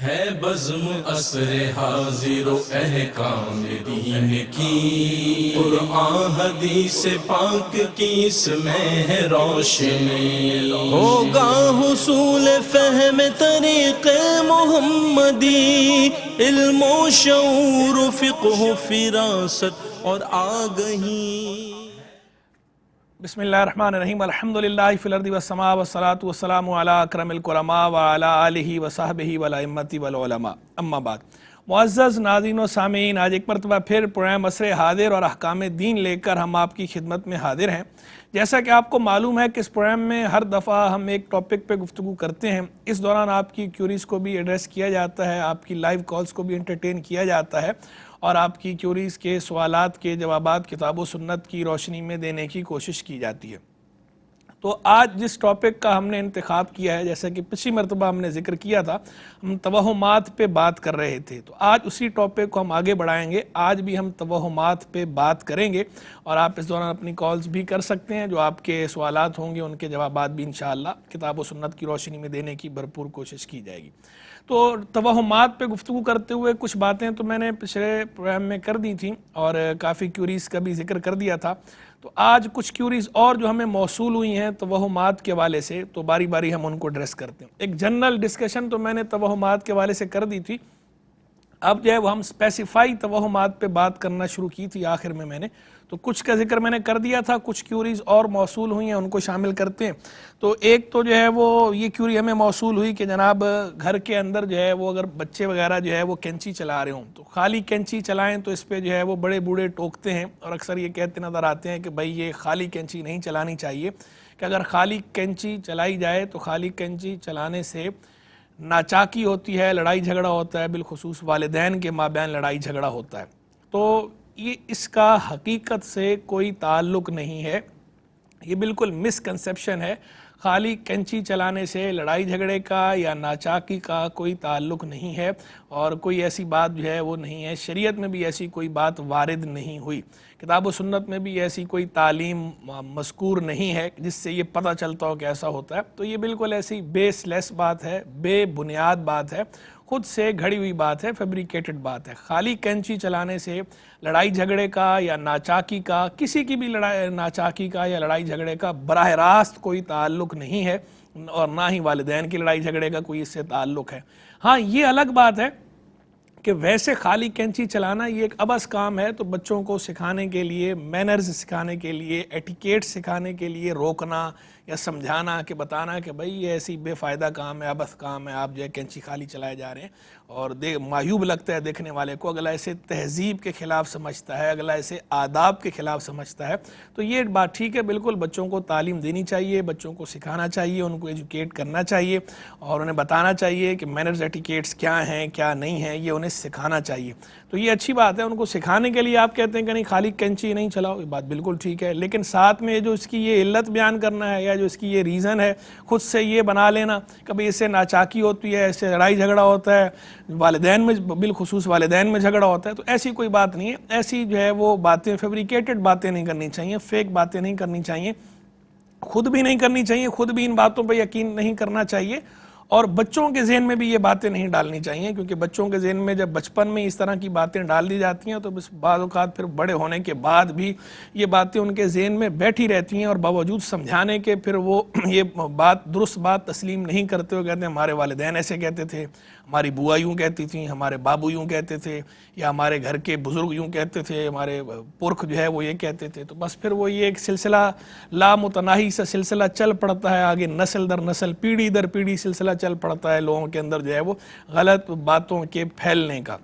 ہے بزم عصر حاضر و احکام دین کی، قرآن حدیث پاک کی اس میں ہے روشنی، ہوگا حصول فہم طریق محمدی، علم و شعور و فقہ و فراست اور آگہی۔ بسم اللہ الرحمن الرحیم، الحمدللہ فی الارض والسماء والصلاة والسلام علی اکرم الکرماء وعلی آلہ وصحبہ والائمۃ والعلماء، اما بعد۔ معزز ناظرین و سامعین، آج ایک مرتبہ پھر پروگرام عصر حاضر اور احکام دین لے کر ہم آپ کی خدمت میں حاضر ہیں۔ جیسا کہ آپ کو معلوم ہے کہ اس پروگرام میں ہر دفعہ ہم ایک ٹاپک پہ گفتگو کرتے ہیں، اس دوران آپ کی کیوریز کو بھی ایڈریس کیا جاتا ہے، آپ کی لائیو کالز کو بھی انٹرٹین کیا جاتا ہے، اور آپ کی کیوریز کے سوالات کے جوابات کتاب و سنت کی روشنی میں دینے کی کوشش کی جاتی ہے۔ تو آج جس ٹاپک کا ہم نے انتخاب کیا ہے، جیسا کہ پچھلی مرتبہ ہم نے ذکر کیا تھا، ہم توہمات پہ بات کر رہے تھے، تو آج اسی ٹاپک کو ہم آگے بڑھائیں گے۔ آج بھی ہم توہمات پہ بات کریں گے، اور آپ اس دوران اپنی کالز بھی کر سکتے ہیں، جو آپ کے سوالات ہوں گے ان کے جوابات بھی انشاءاللہ کتاب و سنت کی روشنی میں دینے کی بھرپور کوشش کی جائے گی۔ تو توہمات پہ گفتگو کرتے ہوئے کچھ باتیں تو میں نے پچھلے پروگرام میں کر دی تھیں، اور کافی کیوریز کا بھی ذکر کر دیا تھا۔ تو آج کچھ کیوریز اور جو ہمیں موصول ہوئی ہیں توہمات کے حوالے سے، تو باری باری ہم ان کو ایڈریس کرتے ہیں۔ ایک جنرل ڈسکشن تو میں نے توہمات کے حوالے سے کر دی تھی، اب جو ہے وہ ہم اسپیسیفائی توہمات پہ بات کرنا شروع کی تھی آخر میں نے تو کچھ کا ذکر میں نے کر دیا تھا، کچھ کیوریز اور موصول ہوئی ہیں، ان کو شامل کرتے ہیں۔ تو ایک تو جو ہے وہ یہ کیوری ہمیں موصول ہوئی کہ جناب گھر کے اندر جو ہے وہ اگر بچے وغیرہ جو ہے وہ کینچی چلا رہے ہوں تو خالی کینچی چلائیں تو اس پہ جو ہے وہ بڑے بوڑھے ٹوکتے ہیں، اور اکثر یہ کہتے نظر آتے ہیں کہ بھائی یہ خالی کینچی نہیں چلانی چاہیے، کہ اگر خالی کینچی چلائی جائے تو خالی کینچی چلانے سے ناچاکی ہوتی ہے، لڑائی جھگڑا ہوتا ہے، بالخصوص والدین کے مابین لڑائی جھگڑا ہوتا ہے۔ تو یہ اس کا حقیقت سے کوئی تعلق نہیں ہے، یہ بالکل مس کنسیپشن ہے۔ خالی کینچی چلانے سے لڑائی جھگڑے کا یا ناچاکی کا کوئی تعلق نہیں ہے، اور کوئی ایسی بات جو ہے وہ نہیں ہے، شریعت میں بھی ایسی کوئی بات وارد نہیں ہوئی، کتاب و سنت میں بھی ایسی کوئی تعلیم مذکور نہیں ہے جس سے یہ پتہ چلتا ہو کہ ایسا ہوتا ہے۔ تو یہ بالکل ایسی بیس لیس بات ہے، بے بنیاد بات ہے، خود سے گھڑی ہوئی بات ہے، فیبریکیٹڈ بات ہے۔ خالی کینچی چلانے سے لڑائی جھگڑے کا یا ناچاکی کا، کسی کی بھی ناچاکی کا یا لڑائی جھگڑے کا براہ راست کوئی تعلق نہیں ہے، اور نہ ہی والدین کی لڑائی جھگڑے کا کوئی اس سے تعلق ہے۔ ہاں یہ الگ بات ہے کہ ویسے خالی کینچی چلانا یہ ایک ابس کام ہے، تو بچوں کو سکھانے کے لیے، مینرز سکھانے کے لیے، ایٹیکیٹ سکھانے کے لیے روکنا یا سمجھانا کہ بتانا کہ بھائی یہ ایسی بے فائدہ کام ہے، ابس کام ہے، آپ جو ہے کینچی خالی چلائے جا رہے ہیں، اور معیوب لگتا ہے دیکھنے والے کو، اگلا اسے تہذیب کے خلاف سمجھتا ہے، اگلا اسے آداب کے خلاف سمجھتا ہے۔ تو یہ بات ٹھیک ہے، بالکل بچوں کو تعلیم دینی چاہیے، بچوں کو سکھانا چاہیے، ان کو ایجوکیٹ کرنا چاہیے، اور انہیں بتانا چاہیے کہ مینرز ایٹیکیٹس کیا ہیں کیا نہیں ہیں، یہ انہیں سکھانا چاہیے۔ تو یہ اچھی بات ہے، ان کو سکھانے کے لیے آپ کہتے ہیں کہ نہیں خالی کینچی نہیں چلاؤ، یہ بات بالکل ٹھیک ہے، لیکن ساتھ میں جو اس کی یہ علت بیان کرنا ہے یا جو اس کی یہ ریزن ہے، خود سے یہ بنا لینا کہ بھئی اس سے ناچاکی ہوتی ہے، اس سے لڑائی جھگڑا ہوتا ہے، والدین میں بالخصوص والدین میں جھگڑا ہوتا ہے، تو ایسی کوئی بات نہیں ہے۔ ایسی جو ہے وہ باتیں، فیبریکیٹڈ باتیں نہیں کرنی چاہیے، فیک باتیں نہیں کرنی چاہیے، خود بھی نہیں کرنی چاہیے، خود بھی ان باتوں پہ یقین نہیں کرنا چاہیے، اور بچوں کے ذہن میں بھی یہ باتیں نہیں ڈالنی چاہیے، کیونکہ بچوں کے ذہن میں جب بچپن میں اس طرح کی باتیں ڈال دی جاتی ہیں تو بعض اوقات پھر بڑے ہونے کے بعد بھی یہ باتیں ان کے ذہن میں بیٹھی رہتی ہیں، اور باوجود سمجھانے کے پھر وہ یہ بات درست بات تسلیم نہیں کرتے ہوئے کہتے ہیں ہمارے والدین ایسے کہتے تھے، ہماری بوا یوں کہتی تھیں، ہمارے بابو یوں کہتے تھے، یا ہمارے گھر کے بزرگ یوں کہتے تھے، ہمارے پرکھ جو ہے وہ یہ کہتے تھے۔ تو بس پھر وہ یہ ایک سلسلہ لامتناہی سا سلسلہ چل پڑتا ہے، آگے نسل در نسل، پیڑھی در پیڑھی سلسلہ چل پڑتا ہے لوگوں کے اندر جو ہے وہ غلط باتوں کے پھیلنے کا۔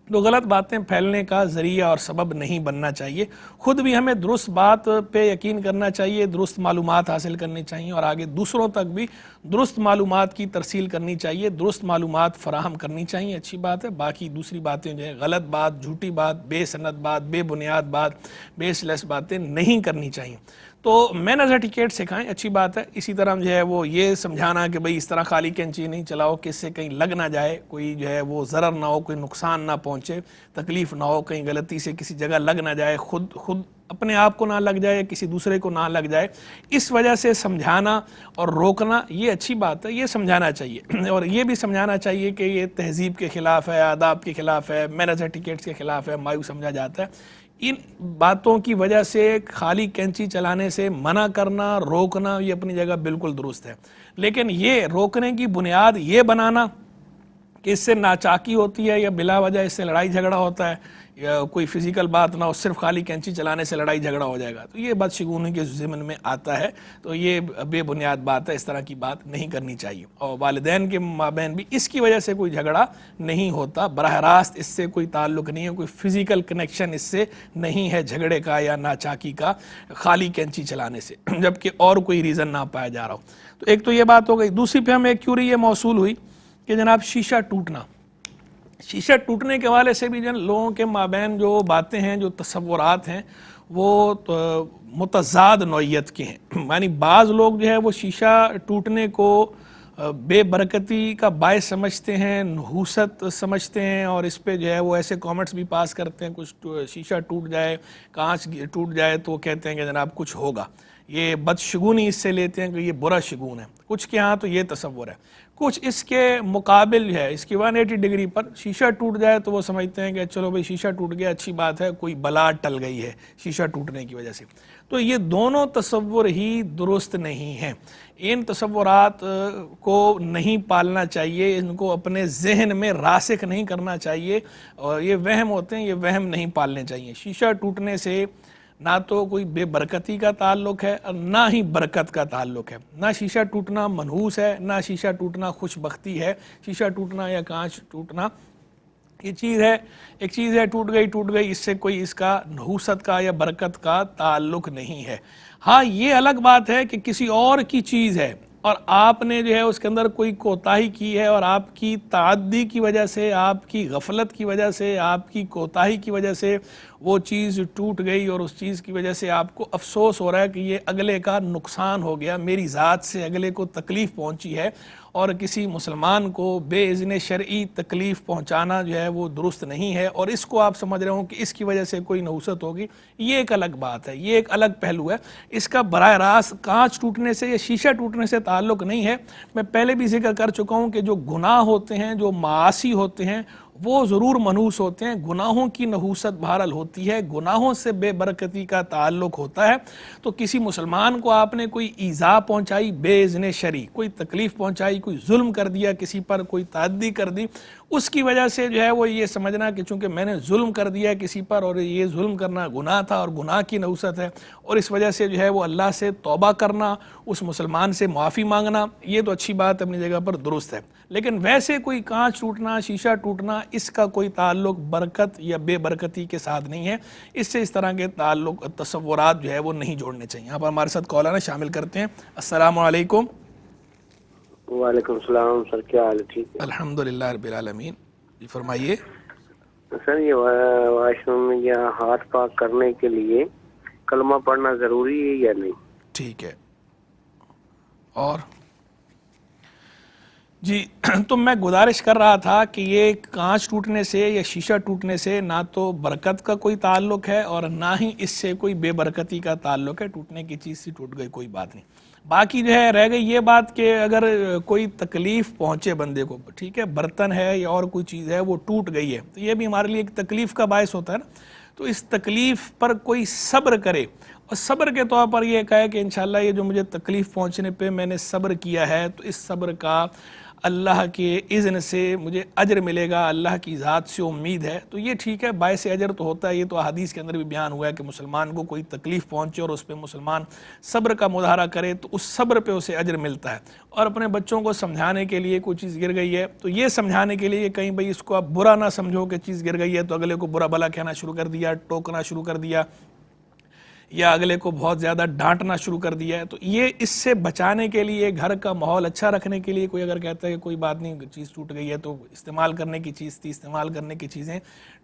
تو غلط باتیں پھیلنے کا ذریعہ اور سبب نہیں بننا چاہیے، خود بھی ہمیں درست بات پہ یقین کرنا چاہیے، درست معلومات حاصل کرنی چاہیے، اور آگے دوسروں تک بھی درست معلومات کی ترسیل کرنی چاہیے، درست معلومات فراہم کرنی چاہیے، اچھی بات ہے۔ باقی دوسری باتیں جو ہے غلط بات، جھوٹی بات، بے سند بات، بے بنیاد بات، بیس لیس باتیں نہیں کرنی چاہیے۔ تو مینرز ایٹیکیٹ سکھائیں، اچھی بات ہے۔ اسی طرح جو ہے وہ یہ سمجھانا کہ بھئی اس طرح خالی کینچی نہیں چلاؤ کہ اس سے کہیں لگ نہ جائے، کوئی جو ہے وہ ضرر نہ ہو، کوئی نقصان نہ پہنچے، تکلیف نہ ہو، کہیں غلطی سے کسی جگہ لگ نہ جائے، خود اپنے آپ کو نہ لگ جائے یا کسی دوسرے کو نہ لگ جائے، اس وجہ سے سمجھانا اور روکنا یہ اچھی بات ہے، یہ سمجھانا چاہیے، اور یہ بھی سمجھانا چاہیے کہ یہ تہذیب کے خلاف ہے، آداب کے خلاف ہے، مینرز ایٹیکیٹس کے خلاف ہے، مایوس سمجھا جاتا ہے۔ ان باتوں کی وجہ سے خالی کینچی چلانے سے منع کرنا، روکنا، یہ اپنی جگہ بالکل درست ہے، لیکن یہ روکنے کی بنیاد یہ بنانا کہ اس سے ناچاکی ہوتی ہے یا بلا وجہ اس سے لڑائی جھگڑا ہوتا ہے یا کوئی فزیکل بات نہ ہو، صرف خالی کینچی چلانے سے لڑائی جھگڑا ہو جائے گا، تو یہ بدشگونی کے ضمن میں آتا ہے، تو یہ بے بنیاد بات ہے، اس طرح کی بات نہیں کرنی چاہیے۔ اور والدین کے مابین بھی اس کی وجہ سے کوئی جھگڑا نہیں ہوتا، براہ راست اس سے کوئی تعلق نہیں ہے، کوئی فزیکل کنیکشن اس سے نہیں ہے جھگڑے کا یا ناچاکی کا خالی کینچی چلانے سے، جبکہ اور کوئی ریزن نہ پایا جا رہا ہو۔ تو ایک تو یہ بات ہو گئی۔ دوسری پہ ہمیں ایک کیوری یہ موصول ہوئی کہ جناب شیشہ ٹوٹنا، شیشہ ٹوٹنے کے حوالے سے بھی لوگوں کے مابین جو باتیں ہیں، جو تصورات ہیں، وہ متضاد نوعیت کے ہیں۔ یعنی بعض لوگ جو ہے وہ شیشہ ٹوٹنے کو بے برکتی کا باعث سمجھتے ہیں، نحوست سمجھتے ہیں، اور اس پہ جو ہے وہ ایسے کامنٹس بھی پاس کرتے ہیں، کچھ شیشہ ٹوٹ جائے، کانچ ٹوٹ جائے تو کہتے ہیں کہ جناب کچھ ہوگا، یہ بدشگونی اس سے لیتے ہیں کہ یہ برا شگون ہے۔ کچھ کے ہاں تو یہ تصور ہے، کچھ اس کے مقابل ہے، اس کی 180 ڈگری پر شیشہ ٹوٹ جائے تو وہ سمجھتے ہیں کہ چلو بھئی شیشہ ٹوٹ گیا، اچھی بات ہے، کوئی بلا ٹل گئی ہے شیشہ ٹوٹنے کی وجہ سے۔ تو یہ دونوں تصور ہی درست نہیں ہیں، ان تصورات کو نہیں پالنا چاہیے، ان کو اپنے ذہن میں راسخ نہیں کرنا چاہیے، اور یہ وہم ہوتے ہیں، یہ وہم نہیں پالنے چاہیے۔ شیشہ ٹوٹنے سے نہ تو کوئی بے برکتی کا تعلق ہے اور نہ ہی برکت کا تعلق ہے، نہ شیشہ ٹوٹنا منحوس ہے، نہ شیشہ ٹوٹنا خوش بختی ہے۔ شیشہ ٹوٹنا یا کانچ ٹوٹنا یہ چیز ہے، ایک چیز ہے، ٹوٹ گئی، اس سے کوئی اس کا نحوست کا یا برکت کا تعلق نہیں ہے۔ ہاں یہ الگ بات ہے کہ کسی اور کی چیز ہے اور آپ نے جو ہے اس کے اندر کوئی کوتاہی کی ہے، اور آپ کی تعدی کی وجہ سے، آپ کی غفلت کی وجہ سے، آپ کی کوتاہی کی وجہ سے وہ چیز ٹوٹ گئی، اور اس چیز کی وجہ سے آپ کو افسوس ہو رہا ہے کہ یہ اگلے کا نقصان ہو گیا، میری ذات سے اگلے کو تکلیف پہنچی ہے، اور کسی مسلمان کو بے اذن شرعی تکلیف پہنچانا جو ہے وہ درست نہیں ہے، اور اس کو آپ سمجھ رہے ہوں کہ اس کی وجہ سے کوئی نحوست ہوگی، یہ ایک الگ بات ہے، یہ ایک الگ پہلو ہے۔ اس کا براہ راست کانچ ٹوٹنے سے یا شیشہ ٹوٹنے سے تعلق نہیں ہے۔ میں پہلے بھی ذکر کر چکا ہوں کہ جو گناہ ہوتے ہیں، جو معاصی ہوتے ہیں، وہ ضرور منحوس ہوتے ہیں، گناہوں کی نحوست بہرحال ہوتی ہے، گناہوں سے بے برکتی کا تعلق ہوتا ہے۔ تو کسی مسلمان کو آپ نے کوئی ایذا پہنچائی بے اذن شرعی، کوئی تکلیف پہنچائی، کوئی ظلم کر دیا کسی پر، کوئی تعدی کر دی، اس کی وجہ سے جو ہے وہ یہ سمجھنا کہ چونکہ میں نے ظلم کر دیا کسی پر، اور یہ ظلم کرنا گناہ تھا اور گناہ کی نحوست ہے، اور اس وجہ سے جو ہے وہ اللہ سے توبہ کرنا، اس مسلمان سے معافی مانگنا، یہ تو اچھی بات اپنی جگہ پر درست ہے، لیکن ویسے کوئی کانچ ٹوٹنا، شیشہ ٹوٹنا، اس کا کوئی تعلق برکت یا بے برکتی کے ساتھ نہیں ہے۔ اس سے اس طرح کے تعلق تصورات جو ہے وہ نہیں جوڑنے چاہیے۔ یہاں پر ہمارے ساتھ کالر شامل کرتے ہیں۔ السلام علیکم۔ وعلیکم السلام سر، کیا حال ہے؟ ٹھیک ہے الحمدللہ رب العالمین، جی فرمائیے۔ سر، یہ واش روم میں یا ہاتھ پاک کرنے کے لیے کلمہ پڑھنا ضروری ہے یا نہیں؟ ٹھیک ہے، اور جی تو میں گزارش کر رہا تھا کہ یہ کانچ ٹوٹنے سے یا شیشہ ٹوٹنے سے نہ تو برکت کا کوئی تعلق ہے اور نہ ہی اس سے کوئی بے برکتی کا تعلق ہے، ٹوٹنے کی چیز سے ٹوٹ گئی کوئی بات نہیں۔ باقی جو ہے رہ گئی یہ بات کہ اگر کوئی تکلیف پہنچے بندے کو، ٹھیک ہے، برتن ہے یا اور کوئی چیز ہے وہ ٹوٹ گئی ہے، تو یہ بھی ہمارے لیے ایک تکلیف کا باعث ہوتا ہے نا، تو اس تکلیف پر کوئی صبر کرے، اور صبر کے طور پر یہ کہے کہ انشاءاللہ یہ جو مجھے تکلیف پہنچنے پہ میں نے صبر کیا ہے، تو اس صبر کا اللہ کے اذن سے مجھے اجر ملے گا، اللہ کی ذات سے امید ہے، تو یہ ٹھیک ہے، باعث اجر تو ہوتا ہے۔ یہ تو احادیث کے اندر بھی بیان ہوا ہے کہ مسلمان کو کوئی تکلیف پہنچے اور اس پہ مسلمان صبر کا مظاہرہ کرے تو اس صبر پہ اسے اجر ملتا ہے۔ اور اپنے بچوں کو سمجھانے کے لیے کوئی چیز گر گئی ہے تو یہ سمجھانے کے لیے کہیں بھئی اس کو آپ برا نہ سمجھو کہ چیز گر گئی ہے تو اگلے کو برا بھلا کہنا شروع کر دیا، ٹوکنا شروع کر دیا، یا اگلے کو بہت زیادہ ڈانٹنا شروع کر دیا ہے. تو یہ اس سے بچانے کے لیے, گھر کا ماحول اچھا رکھنے کے لیے, کوئی اگر کہتا ہے کہ کوئی بات نہیں چیز ٹوٹ گئی ہے تو استعمال کرنے کی چیز تھی, استعمال کرنے کی چیزیں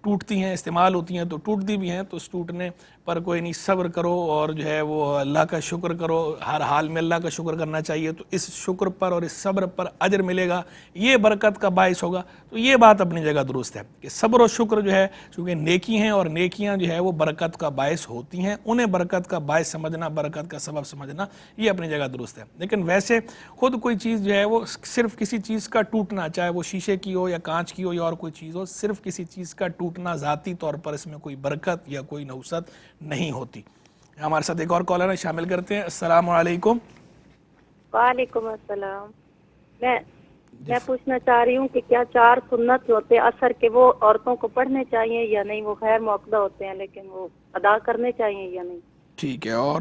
ٹوٹتی ہیں, استعمال ہوتی ہیں تو ٹوٹتی بھی ہیں, تو اس ٹوٹنے پر کوئی نہیں صبر کرو اور جو ہے وہ اللہ کا شکر کرو, ہر حال میں اللہ کا شکر کرنا چاہیے, تو اس شکر پر اور اس صبر پر اجر ملے گا, یہ برکت کا باعث ہوگا. تو یہ بات اپنی جگہ درست ہے کہ صبر و شکر جو ہے چونکہ نیکی ہیں اور نیکیاں جو ہے وہ برکت کا باعث ہوتی ہیں, انہیں برکت کا باعث سمجھنا, برکت کا سبب سمجھنا, یہ اپنی جگہ درست ہے. لیکن ویسے خود کوئی چیز جو ہے وہ صرف کسی چیز کا ٹوٹنا, چاہے وہ شیشے کی ہو یا کانچ کی ہو یا اور کوئی چیز ہو, صرف کسی چیز کا ٹوٹنا ذاتی طور پر اس میں کوئی برکت یا کوئی نحوست نہیں ہوتی. ہمارے ساتھ ایک اور کالر ہے, شامل کرتے ہیں. السلام علیکم. وعلیکم السلام. میں پوچھنا چاہ رہی ہوں کہ کیا 4 سنت ہوتے ہیں عصر کے, وہ عورتوں کو پڑھنے چاہیے یا نہیں؟ وہ غیر موقع ہوتے ہیں لیکن وہ ادا کرنے چاہیے یا نہیں؟ ٹھیک ہے. اور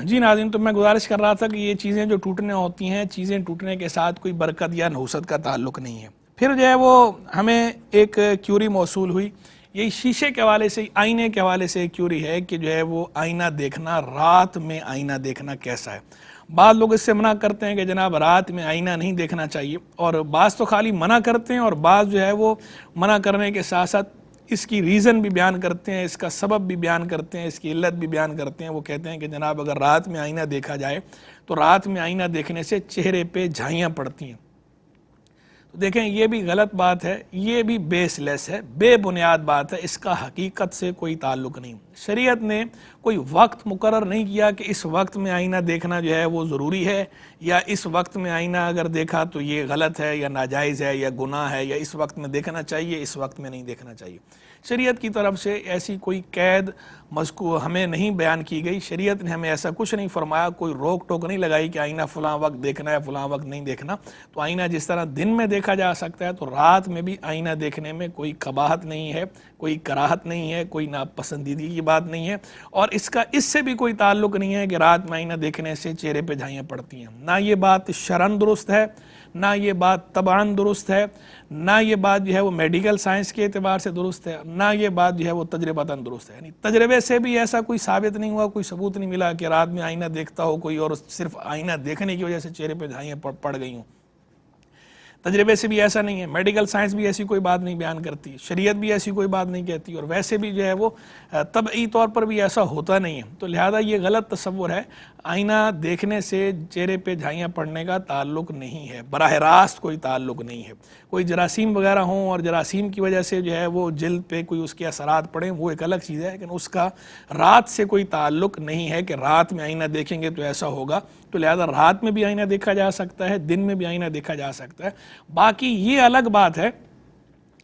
جی ناظرین, تو میں گزارش کر رہا تھا کہ یہ چیزیں جو ٹوٹنے ہوتی ہیں, چیزیں ٹوٹنے کے ساتھ کوئی برکت یا نحوست کا تعلق نہیں ہے. پھر جو ہے وہ ہمیں ایک کیوری موصول ہوئی, یہی شیشے کے حوالے سے, آئینے کے حوالے سے کیوری ہے کہ جو ہے وہ آئینہ دیکھنا, رات میں آئینہ دیکھنا کیسا ہے. بعض لوگ اس سے منع کرتے ہیں کہ جناب رات میں آئینہ نہیں دیکھنا چاہیے, اور بعض تو خالی منع کرتے ہیں, اور بعض جو ہے وہ منع کرنے کے ساتھ ساتھ اس کی ریزن بھی بیان کرتے ہیں, اس کا سبب بھی بیان کرتے ہیں, اس کی علت بھی بیان کرتے ہیں. وہ کہتے ہیں کہ جناب اگر رات میں آئینہ دیکھا جائے تو رات میں آئینہ دیکھنے سے چہرے پہ جھائیاں پڑتی ہیں. تو دیکھیں یہ بھی غلط بات ہے, یہ بھی بیس لیس ہے, بے بنیاد بات ہے, اس کا حقیقت سے کوئی تعلق نہیں. شریعت نے کوئی وقت مقرر نہیں کیا کہ اس وقت میں آئینہ دیکھنا جو ہے وہ ضروری ہے, یا اس وقت میں آئینہ اگر دیکھا تو یہ غلط ہے یا ناجائز ہے یا گناہ ہے, یا اس وقت میں دیکھنا چاہیے اس وقت میں نہیں دیکھنا چاہیے. شریعت کی طرف سے ایسی کوئی قید مذکور ہمیں نہیں بیان کی گئی. شریعت نے ہمیں ایسا کچھ نہیں فرمایا, کوئی روک ٹوک نہیں لگائی کہ آئینہ فلاں وقت دیکھنا ہے فلاں وقت نہیں دیکھنا. تو آئینہ جس طرح دن میں دیکھا جا سکتا ہے تو رات میں بھی آئینہ دیکھنے میں کوئی قباحت نہیں ہے, کوئی کراہت نہیں ہے, کوئی ناپسندیدگی کی بات نہیں ہے. اور اس سے بھی کوئی تعلق نہیں ہے کہ رات میں آئینہ دیکھنے سے چہرے پہ جھائیاں پڑتی ہیں. نہ یہ بات شرعاً درست ہے, نہ یہ بات طبعاً درست ہے, نہ یہ بات جو ہے وہ میڈیکل سائنس کے اعتبار سے درست ہے, نہ یہ بات جو ہے وہ تجربتاً درست ہے. یعنی تجربے سے بھی ایسا کوئی ثابت نہیں ہوا, کوئی ثبوت نہیں ملا کہ رات میں آئینہ دیکھتا ہو کوئی اور صرف آئینہ دیکھنے کی وجہ سے چہرے پہ جھائیاں پڑ گئی ہوں. تجربے سے بھی ایسا نہیں ہے, میڈیکل سائنس بھی ایسی کوئی بات نہیں بیان کرتی, شریعت بھی ایسی کوئی بات نہیں کہتی, اور ویسے بھی جو ہے وہ طبعی طور پر بھی ایسا ہوتا نہیں ہے. تو لہذا یہ غلط تصور ہے. آئینہ دیکھنے سے چہرے پہ جھائیاں پڑنے کا تعلق نہیں ہے, براہ راست کوئی تعلق نہیں ہے. کوئی جراثیم وغیرہ ہوں اور جراثیم کی وجہ سے جو ہے وہ جلد پہ کوئی اس کے اثرات پڑیں, وہ ایک الگ چیز ہے, لیکن اس کا رات سے کوئی تعلق نہیں ہے کہ رات میں آئینہ دیکھیں گے تو ایسا ہوگا. تو لہذا رات میں بھی آئینہ دیکھا جا سکتا ہے, دن میں بھی آئینہ دیکھا جا سکتا ہے. باقی یہ الگ بات ہے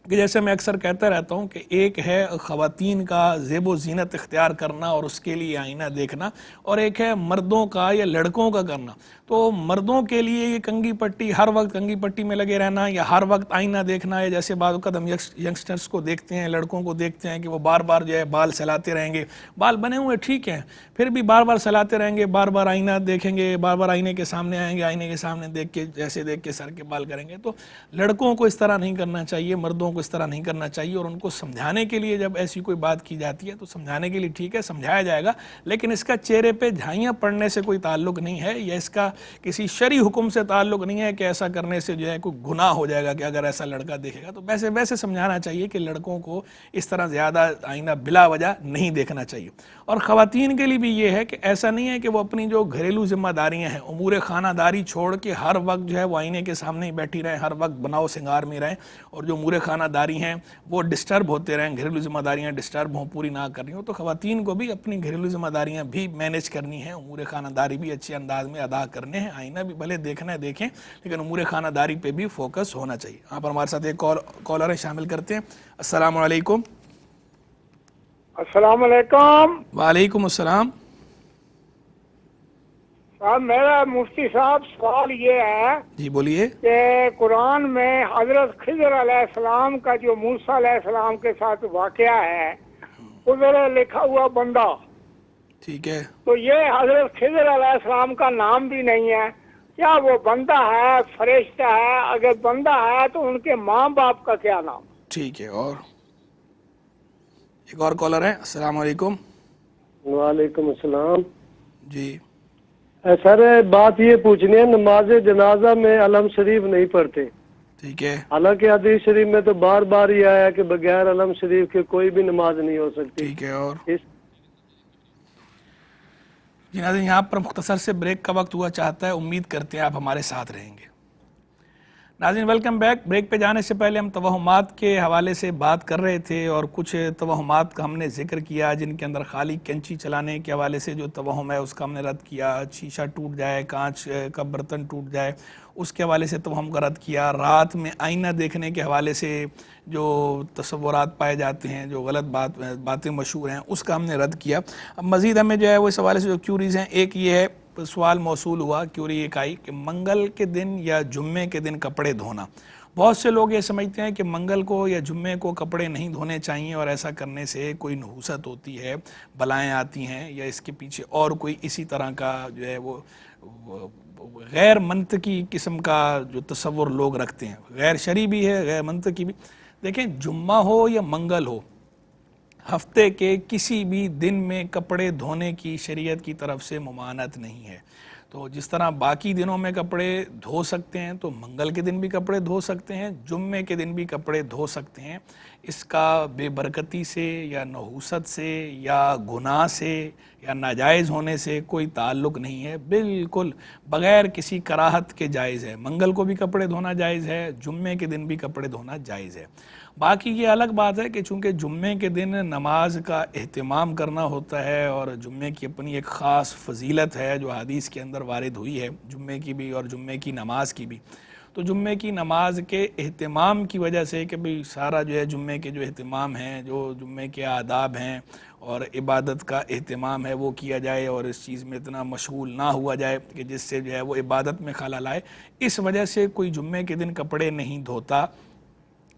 کہ جیسے میں اکثر کہتا رہتا ہوں کہ ایک ہے خواتین کا زیب و زینت اختیار کرنا اور اس کے لیے آئینہ دیکھنا, اور ایک ہے مردوں کا یا لڑکوں کا کرنا. تو مردوں کے لیے یہ کنگھی پٹی, ہر وقت کنگھی پٹی میں لگے رہنا, یا ہر وقت آئینہ دیکھنا, یا جیسے بعض اوقات ہم ینگسٹرز کو دیکھتے ہیں, لڑکوں کو دیکھتے ہیں کہ وہ بار بار جو ہے بال سلاتے رہیں گے. بال بنے ہوئے ٹھیک ہیں, پھر بھی بار بار سلاتے رہیں گے, بار بار آئینہ دیکھیں گے, بار بار آئینے کے سامنے آئیں گے, آئینے کے سامنے دیکھ کے جیسے دیکھ کے سر کے بال کریں گے. تو لڑکوں کو اس طرح نہیں کرنا چاہیے, مردوں کو اس طرح نہیں کرنا چاہیے. اور ان کو سمجھانے کے لیے جب ایسی کوئی بات کی جاتی ہے تو سمجھانے کے لیے ٹھیک ہے, سمجھایا جائے گا, لیکن اس کا چہرے پہ جھائیاں پڑنے سے کوئی تعلق نہیں ہے, یا اس کا کسی شرعی حکم سے تعلق نہیں ہے کہ ایسا کرنے سے جو ہے کوئی گناہ ہو جائے گا کہ اگر ایسا لڑکا دیکھے گا. تو ویسے سمجھانا چاہیے کہ لڑکوں کو اس طرح زیادہ آئینہ بلا وجہ نہیں دیکھنا چاہیے. اور خواتین کے لیے بھی یہ ہے کہ ایسا نہیں ہے کہ وہ اپنی جو گھریلو ذمہ داریاں ہیں, امور خانہ داری چھوڑ کے ہر وقت جو ہے وہ آئینے کے سامنے ہی بیٹھی رہیں, ہر وقت بناؤ سنگار میں رہیں, اور جو امور خانہ داری ہیں وہ ڈسٹرب ہوتے رہیں, گھریلو ذمہ داریاں ڈسٹرب ہوں, پوری نہ کر رہی ہوں. تو خواتین کو بھی اپنی گھریلو ذمہ داریاں بھی مینیج کرنی ہیں, امور خانہ داری بھی اچھے انداز میں ادا کرنے ہیں. آئینہ بھی بھلے دیکھنا ہے دیکھیں, لیکن امور خانہ داری پہ بھی فوکس ہونا چاہیے. یہاں پر ہمارے ساتھ ایک کالر شامل کرتے ہیں. السلام علیکم. السلام علیکم. وعلیکم السلام. صاحب میرا مفتی صاحب سوال یہ ہے جی بولیے. کہ قرآن میں حضرت خضر علیہ السلام کا جو موسیٰ علیہ السلام کے ساتھ واقعہ ہے, ادھر لکھا ہوا بندہ, ٹھیک ہے, تو یہ حضرت خضر علیہ السلام کا نام بھی نہیں ہے. کیا وہ بندہ ہے, فرشتہ ہے؟ اگر بندہ ہے تو ان کے ماں باپ کا کیا نام؟ ٹھیک ہے. اور ایک اور کالر ہے. السلام علیکم. وعلیکم السلام. جی سر بات یہ پوچھنی ہے, نماز جنازہ میں علم شریف نہیں پڑھتے, ٹھیک ہے, حالانکہ حدیث شریف میں تو بار بار یہ آیا کہ بغیر علم شریف کے کوئی بھی نماز نہیں ہو سکتی. ٹھیک ہے. اور اس جی ناظرین, یہاں پر مختصر سے بریک کا وقت ہوا چاہتا ہے, امید کرتے ہیں آپ ہمارے ساتھ رہیں گے. ناظرین ویلکم بیک. بریک پہ جانے سے پہلے ہم توہمات کے حوالے سے بات کر رہے تھے, اور کچھ توہمات کا ہم نے ذکر کیا جن کے اندر خالی کینچی چلانے کے حوالے سے جو توہم ہے اس کا ہم نے رد کیا, شیشہ ٹوٹ جائے, کانچ کا برتن ٹوٹ جائے اس کے حوالے سے توہم کا رد کیا, رات میں آئینہ دیکھنے کے حوالے سے جو تصورات پائے جاتے ہیں, جو غلط باتیں مشہور ہیں, اس کا ہم نے رد کیا. اب مزید ہمیں جو ہے وہ اس حوالے سے جو کیوریز ہیں, ایک یہ ہے سوال موصول ہوا, کیوری ایک آئی کہ منگل کے دن یا جمعے کے دن کپڑے دھونا. بہت سے لوگ یہ سمجھتے ہیں کہ منگل کو یا جمعے کو کپڑے نہیں دھونے چاہیے, اور ایسا کرنے سے کوئی نحوست ہوتی ہے, بلائیں آتی ہیں, یا اس کے پیچھے اور کوئی اسی طرح کا جو ہے وہ غیر منطقی قسم کا جو تصور لوگ رکھتے ہیں, غیر شرعی بھی ہے, غیر منطقی بھی. دیکھیں, جمعہ ہو یا منگل ہو, ہفتے کے کسی بھی دن میں کپڑے دھونے کی شریعت کی طرف سے ممانعت نہیں ہے. تو جس طرح باقی دنوں میں کپڑے دھو سکتے ہیں, تو منگل کے دن بھی کپڑے دھو سکتے ہیں, جمعے کے دن بھی کپڑے دھو سکتے ہیں. اس کا بے برکتی سے یا نحوست سے یا گناہ سے یا ناجائز ہونے سے کوئی تعلق نہیں ہے, بالکل بغیر کسی کراہت کے جائز ہے. منگل کو بھی کپڑے دھونا جائز ہے, جمعے کے دن بھی کپڑے دھونا جائز ہے. باقی یہ الگ بات ہے کہ چونکہ جمعے کے دن نماز کا اہتمام کرنا ہوتا ہے, اور جمعے کی اپنی ایک خاص فضیلت ہے جو حدیث کے اندر وارد ہوئی ہے, جمعے کی بھی اور جمعے کی نماز کی بھی. تو جمعے کی نماز کے اہتمام کی وجہ سے کہ بھئی سارا جو ہے جمعے کے جو اہتمام ہیں, جو جمعے کے آداب ہیں اور عبادت کا اہتمام ہے وہ کیا جائے, اور اس چیز میں اتنا مشغول نہ ہوا جائے کہ جس سے جو ہے وہ عبادت میں خلل آئے. اس وجہ سے کوئی جمعے کے دن کپڑے نہیں دھوتا,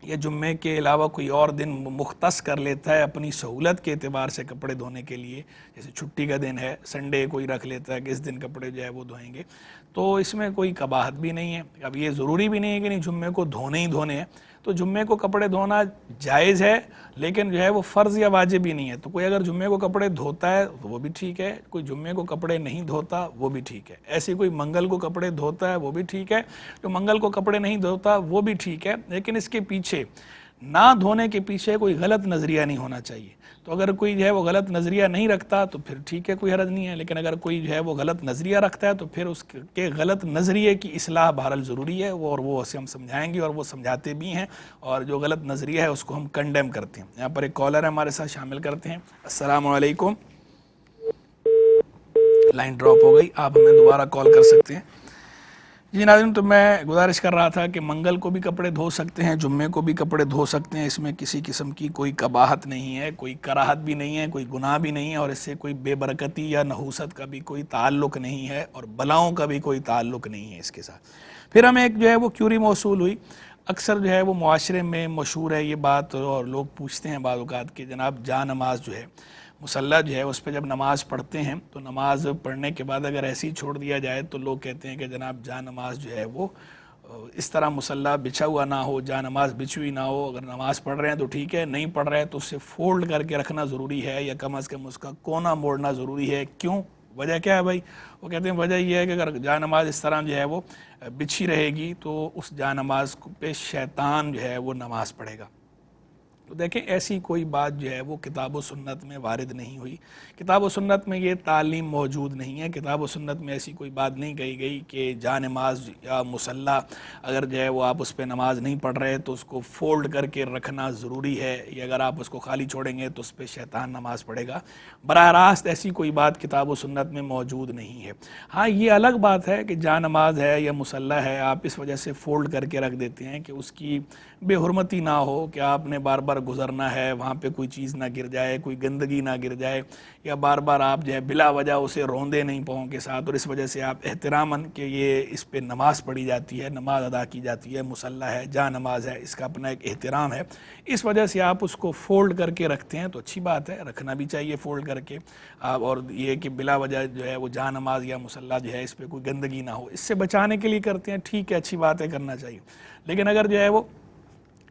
یا جمعے کے علاوہ کوئی اور دن مختص کر لیتا ہے اپنی سہولت کے اعتبار سے کپڑے دھونے کے لیے. جیسے چھٹی کا دن ہے, سنڈے کوئی رکھ لیتا ہے کہ اس دن کپڑے جو ہے وہ دھوئیں گے, تو اس میں کوئی قباحت بھی نہیں ہے. اب یہ ضروری بھی نہیں ہے کہ نہیں جمعے کو دھونے ہی دھونے ہیں, تو جمعے کو کپڑے دھونا جائز ہے, لیکن جو ہے وہ فرض یا واجب ہی نہیں ہے. تو کوئی اگر جمعے کو کپڑے دھوتا ہے تو وہ بھی ٹھیک ہے, کوئی جمعے کو کپڑے نہیں دھوتا وہ بھی ٹھیک ہے. ایسے کوئی منگل کو کپڑے دھوتا ہے وہ بھی ٹھیک ہے, جو منگل کو کپڑے نہیں دھوتا وہ بھی ٹھیک ہے. لیکن اس کے پیچھے نہ دھونے کے پیچھے کوئی غلط نظریہ نہیں ہونا چاہیے. تو اگر کوئی جو ہے وہ غلط نظریہ نہیں رکھتا تو پھر ٹھیک ہے, کوئی حرج نہیں ہے. لیکن اگر کوئی جو ہے وہ غلط نظریہ رکھتا ہے تو پھر اس کے غلط نظریے کی اصلاح بہرحال ضروری ہے, اور وہ اسے ہم سمجھائیں گے, اور وہ سمجھاتے بھی ہیں, اور جو غلط نظریہ ہے اس کو ہم کنڈیم کرتے ہیں. یہاں پر ایک کالر ہے ہمارے ساتھ, شامل کرتے ہیں. السلام علیکم. لائن ڈراپ ہو گئی, آپ ہمیں دوبارہ کال کر سکتے ہیں. جی ناظرین, تو میں گزارش کر رہا تھا کہ منگل کو بھی کپڑے دھو سکتے ہیں, جمعے کو بھی کپڑے دھو سکتے ہیں. اس میں کسی قسم کی کوئی قباحت نہیں ہے, کوئی کراہت بھی نہیں ہے, کوئی گناہ بھی نہیں ہے, اور اس سے کوئی بے برکتی یا نحوست کا بھی کوئی تعلق نہیں ہے, اور بلاؤں کا بھی کوئی تعلق نہیں ہے اس کے ساتھ. پھر ہمیں ایک جو ہے وہ کیوری موصول ہوئی. اکثر جو ہے وہ معاشرے میں مشہور ہے یہ بات, اور لوگ پوچھتے ہیں بعض اوقات کہ جناب جا نماز جو ہے, مصلی جو ہے اس پہ جب نماز پڑھتے ہیں تو نماز پڑھنے کے بعد اگر ایسی چھوڑ دیا جائے تو لوگ کہتے ہیں کہ جناب جا نماز جو ہے وہ اس طرح مصلی بچھا ہوا نہ ہو, جا نماز بچھی ہوئی نہ ہو. اگر نماز پڑھ رہے ہیں تو ٹھیک ہے, نہیں پڑھ رہے ہیں تو اسے فولڈ کر کے رکھنا ضروری ہے, یا کم از کم اس کا کونا موڑنا ضروری ہے. کیوں؟ وجہ کیا ہے بھائی؟ وہ کہتے ہیں وجہ یہ ہے کہ اگر جا نماز اس طرح جو ہے وہ بچھی رہے گی تو اس جا نماز پہ شیطان جو ہے وہ نماز پڑھے گا. تو دیکھیں ایسی کوئی بات جو ہے وہ کتاب و سنت میں وارد نہیں ہوئی. کتاب و سنت میں یہ تعلیم موجود نہیں ہے. کتاب و سنت میں ایسی کوئی بات نہیں کہی گئی کہ جا نماز یا مصلی اگر جو ہے وہ آپ اس پہ نماز نہیں پڑھ رہے تو اس کو فولڈ کر کے رکھنا ضروری ہے, یا اگر آپ اس کو خالی چھوڑیں گے تو اس پہ شیطان نماز پڑھے گا. براہ راست ایسی کوئی بات کتاب و سنت میں موجود نہیں ہے. ہاں یہ الگ بات ہے کہ جا نماز ہے یا مصلی ہے, آپ اس وجہ سے فولڈ کر کے رکھ دیتے ہیں کہ اس کی بے حرمتی نہ ہو, کہ آپ نے بار بار گزرنا ہے, وہاں پہ کوئی چیز نہ گر جائے, کوئی گندگی نہ گر جائے, یا بار بار آپ جو ہے بلا وجہ اسے روندے نہیں پاؤں کے ساتھ, اور اس وجہ سے آپ احتراماً کہ یہ اس پہ نماز پڑھی جاتی ہے, نماز ادا کی جاتی ہے, مصلی ہے, جا نماز ہے, اس کا اپنا ایک احترام ہے, اس وجہ سے آپ اس کو فولڈ کر کے رکھتے ہیں. تو اچھی بات ہے, رکھنا بھی چاہیے فولڈ کر کے آپ, اور یہ کہ بلا وجہ جو ہے وہ جا نماز یا مصلی جو ہے اس پہ کوئی گندگی نہ ہو, اس سے بچانے کے لیے کرتے ہیں, ٹھیک ہے, اچھی بات ہے, کرنا چاہیے. لیکن اگر جو ہے وہ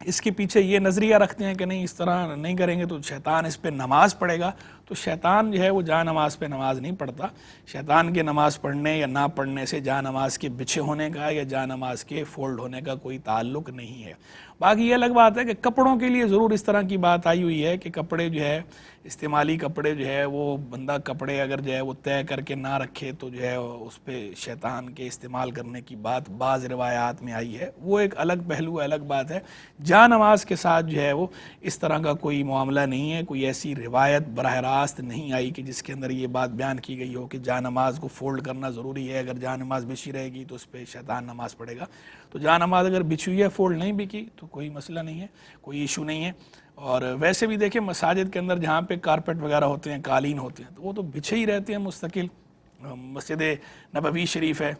اس کے پیچھے یہ نظریہ رکھتے ہیں کہ نہیں اس طرح نہیں کریں گے تو شیطان اس پہ نماز پڑھے گا، تو شیطان جو ہے وہ جا نماز پہ نماز نہیں پڑھتا. شیطان کے نماز پڑھنے یا نہ پڑھنے سے جا نماز کے بچھے ہونے کا یا جا نماز کے فولڈ ہونے کا کوئی تعلق نہیں ہے. باقی یہ الگ بات ہے کہ کپڑوں کے لیے ضرور اس طرح کی بات آئی ہوئی ہے کہ کپڑے جو ہے استعمالی کپڑے جو ہے وہ بندہ کپڑے اگر جو ہے وہ طے کر کے نہ رکھے تو جو ہے اس پہ شیطان کے استعمال کرنے کی بات بعض روایات میں آئی ہے. وہ ایک الگ پہلو الگ بات ہے. جا نماز کے ساتھ جو ہے وہ اس طرح کا کوئی معاملہ نہیں ہے. کوئی ایسی روایت براہ راست نہیں آئی کہ جس کے اندر یہ بات بیان کی گئی ہو کہ جا نماز کو فولڈ کرنا ضروری ہے، اگر جا نماز بچھی رہے گی تو اس پہ شیطان نماز پڑھے گا. تو جا نماز اگر بچھی ہوئی ہے فولڈ نہیں بھی کی تو کوئی مسئلہ نہیں ہے، کوئی ایشو نہیں ہے. اور ویسے بھی دیکھیں مساجد کے اندر جہاں پہ کارپیٹ وغیرہ ہوتے ہیں، قالین ہوتے ہیں، تو وہ تو بچھے ہی رہتے ہیں مستقل. مسجد نبوی شریف ہے،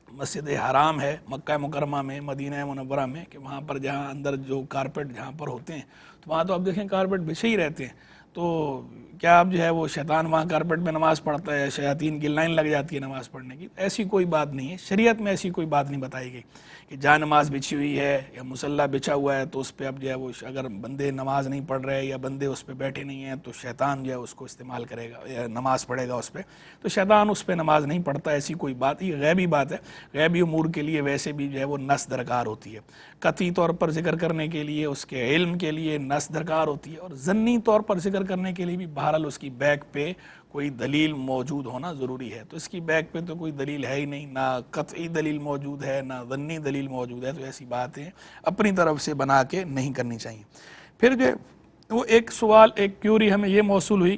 مسجد حرام ہے مکہ مکرمہ میں، مدینہ منورہ میں، کہ وہاں پر جہاں اندر جو کارپیٹ جہاں پر ہوتے ہیں تو وہاں تو آپ دیکھیں کارپیٹ بچھے ہی رہتے ہیں. تو کیا آپ جو ہے وہ شیطان وہاں کارپیٹ میں نماز پڑھتا ہے، شیاطین کی لائن لگ جاتی ہے نماز پڑھنے کی؟ ایسی کوئی بات نہیں ہے. شریعت میں ایسی کوئی بات نہیں بتائی گئی کہ جا نماز بچھی ہوئی ہے یا مصلی بچھا ہوا ہے تو اس پہ اب جو ہے وہ اگر بندے نماز نہیں پڑھ رہے یا بندے اس پہ بیٹھے نہیں ہیں تو شیطان جو ہے اس کو استعمال کرے گا یا نماز پڑھے گا اس پہ. تو شیطان اس پہ نماز نہیں پڑھتا. ایسی کوئی بات، یہ غیبی بات ہے. غیبی امور کے لیے ویسے بھی جو ہے وہ نص درکار ہوتی ہے. قطعی طور پر ذکر کرنے کے لیے اس کے علم کے لیے نص درکار ہوتی ہے، اور ضمنی طور پر ذکر کرنے کے لیے بھی بہرحال اس کی بیک پہ کوئی دلیل موجود ہونا ضروری ہے. تو اس کی بیک پہ تو کوئی دلیل ہے ہی نہیں، نہ قطعی دلیل موجود ہے نہ ضمنی دلیل موجود ہے. تو ایسی باتیں اپنی طرف سے بنا کے نہیں کرنی چاہیے. پھر جو وہ ایک سوال، ایک کیوری ہمیں یہ موصول ہوئی